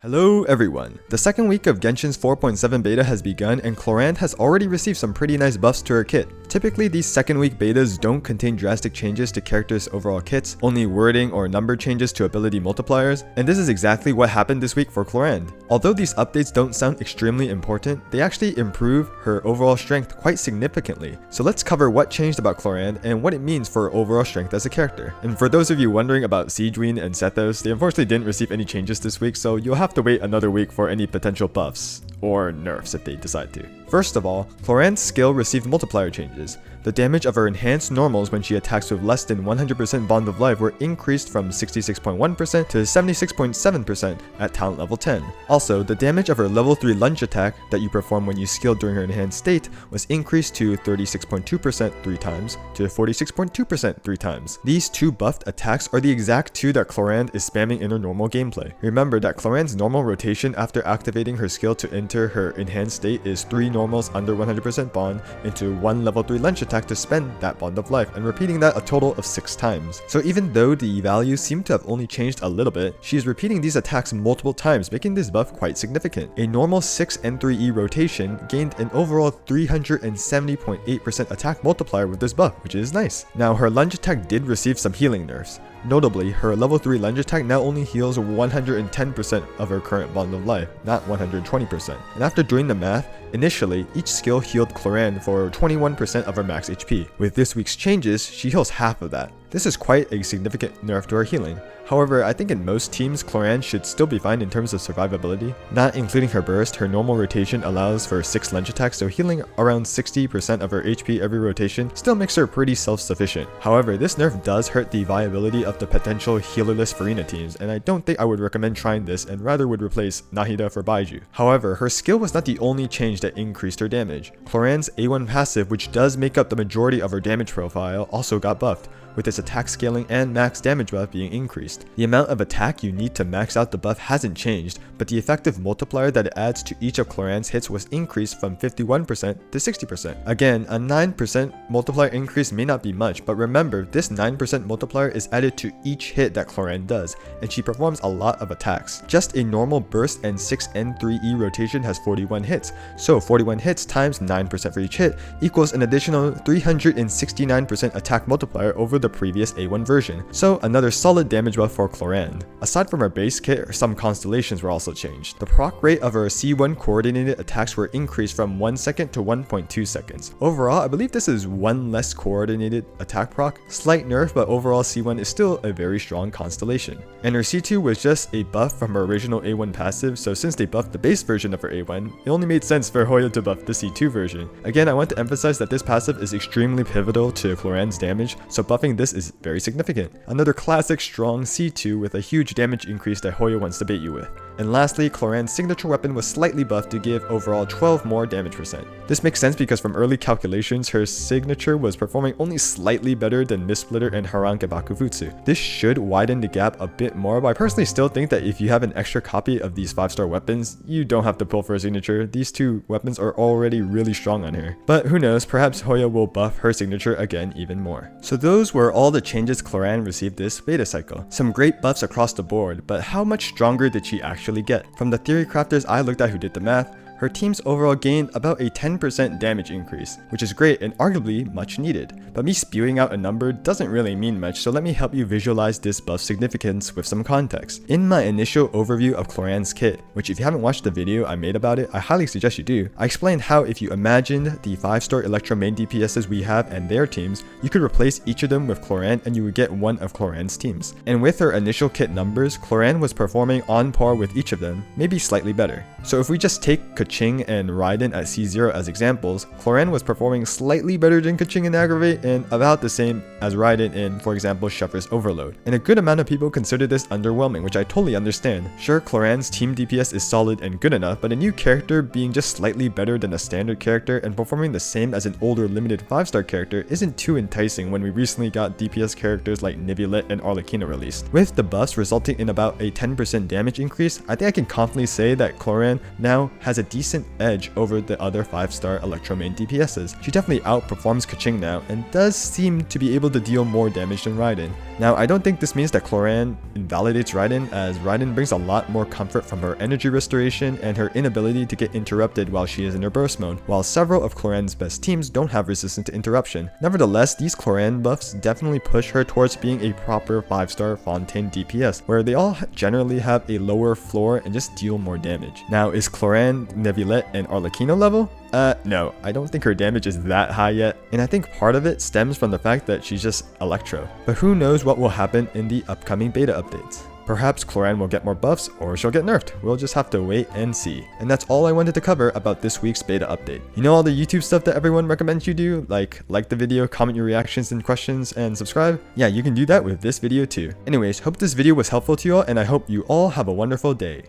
Hello everyone! The second week of Genshin's 4.7 beta has begun and Clorinde has already received some pretty nice buffs to her kit. Typically these second week betas don't contain drastic changes to characters' overall kits, only wording or number changes to ability multipliers, and this is exactly what happened this week for Clorinde. Although these updates don't sound extremely important, they actually improve her overall strength quite significantly. So let's cover what changed about Clorinde and what it means for her overall strength as a character. And for those of you wondering about Sigewinne and Sethos, they unfortunately didn't receive any changes this week, so you'll have to wait another week for any potential buffs, or nerfs if they decide to. First of all, Clorinde's skill received multiplier changes. The damage of her enhanced normals when she attacks with less than 100% bond of life were increased from 66.1% to 76.7% at talent level 10. Also, the damage of her level 3 lunge attack that you perform when you skill during her enhanced state was increased to 36.2% 3 times to 46.2% 3 times. These two buffed attacks are the exact two that Clorinde is spamming in her normal gameplay. Remember that Clorinde's normal rotation after activating her skill to enter her enhanced state is 3 normals under 100% bond into 1 level 3 lunge attack to spend that bond of life, and repeating that a total of 6 times. So even though the values seem to have only changed a little bit, she is repeating these attacks multiple times, making this buff quite significant. A normal 6 N3E rotation gained an overall 370.8% attack multiplier with this buff, which is nice. Now her lunge attack did receive some healing nerfs. Notably, her level 3 lunge attack now only heals 110% of her current bond of life, not 120%. And after doing the math, initially, each skill healed Clorinde for 21% of her max HP. With this week's changes, she heals half of that. This is quite a significant nerf to her healing. However, I think in most teams, Clorinde should still be fine in terms of survivability. Not including her burst, her normal rotation allows for 6 lunge attacks, so healing around 60% of her HP every rotation still makes her pretty self-sufficient. However, this nerf does hurt the viability of the potential healerless Farina teams, and I don't think I would recommend trying this and rather would replace Nahida for Baiju. However, her skill was not the only change that increased her damage. Clorinde's A1 passive, which does make up the majority of her damage profile, also got buffed, with its attack scaling and max damage buff being increased. The amount of attack you need to max out the buff hasn't changed, but the effective multiplier that it adds to each of Clorinde's hits was increased from 51% to 60%. Again, a 9% multiplier increase may not be much, but remember, this 9% multiplier is added to each hit that Clorinde does, and she performs a lot of attacks. Just a normal burst and 6 N3E rotation has 41 hits, so 41 hits times 9% for each hit equals an additional 369% attack multiplier over the previous A1 version, so another solid damage buff for Clorinde. Aside from her base kit, some constellations were also changed. The proc rate of her C1 coordinated attacks were increased from 1 second to 1.2 seconds. Overall, I believe this is one less coordinated attack proc. Slight nerf, but overall C1 is still a very strong constellation. And her C2 was just a buff from her original A1 passive, so since they buffed the base version of her A1, it only made sense for Hoyo to buff the C2 version. Again, I want to emphasize that this passive is extremely pivotal to Clorinde's damage, so buffing this is very significant. Another classic strong C2 with a huge damage increase that Hoyo wants to bait you with. And lastly, Clorinde's signature weapon was slightly buffed to give overall 12 more damage percent. This makes sense because from early calculations, her signature was performing only slightly better than Mistsplitter and Haranke Bakufutsu. This should widen the gap a bit more, but I personally still think that if you have an extra copy of these 5-star weapons, you don't have to pull for a signature. These two weapons are already really strong on her. But who knows, perhaps Hoyo will buff her signature again even more. So those were all the changes Clorinde received this beta cycle. Some great buffs across the board, but how much stronger did she actually get? From the theory crafters I looked at who did the math, her team's overall gained about a 10% damage increase, which is great and arguably much needed. But me spewing out a number doesn't really mean much, so let me help you visualize this buff's significance with some context. In my initial overview of Clorinde's kit, which if you haven't watched the video I made about it, I highly suggest you do, I explained how if you imagined the 5-star Electro main DPSs we have and their teams, you could replace each of them with Clorinde and you would get one of Clorinde's teams. And with her initial kit numbers, Clorinde was performing on par with each of them, maybe slightly better. So if we just take Kaching and Raiden at C0 as examples, Clorinde was performing slightly better than Kaching in Aggravate and about the same as Raiden in, for example, Shuffler's Overload. And a good amount of people consider this underwhelming, which I totally understand. Sure, Clorinde's team DPS is solid and good enough, but a new character being just slightly better than a standard character and performing the same as an older limited 5-star character isn't too enticing when we recently got DPS characters like Nibilet and Arlecchino released. With the buffs resulting in about a 10% damage increase, I think I can confidently say that Clorinde Clorinde now has a decent edge over the other 5-star Electro main DPSs. She definitely outperforms Keqing now and does seem to be able to deal more damage than Raiden. Now, I don't think this means that Clorinde invalidates Raiden, as Raiden brings a lot more comfort from her energy restoration and her inability to get interrupted while she is in her burst mode, while several of Clorinde's best teams don't have resistance to interruption. Nevertheless, these Clorinde buffs definitely push her towards being a proper 5-star Fontaine DPS, where they all generally have a lower floor and just deal more damage. Now, is Clorinde Neuvillette and Arlecchino level? No, I don't think her damage is that high yet, and I think part of it stems from the fact that she's just Electro. But who knows what will happen in the upcoming beta updates. Perhaps Clorinde will get more buffs, or she'll get nerfed. We'll just have to wait and see. And that's all I wanted to cover about this week's beta update. You know all the YouTube stuff that everyone recommends you do? Like the video, comment your reactions and questions, and subscribe? Yeah, you can do that with this video too. Anyways, hope this video was helpful to you all, and I hope you all have a wonderful day.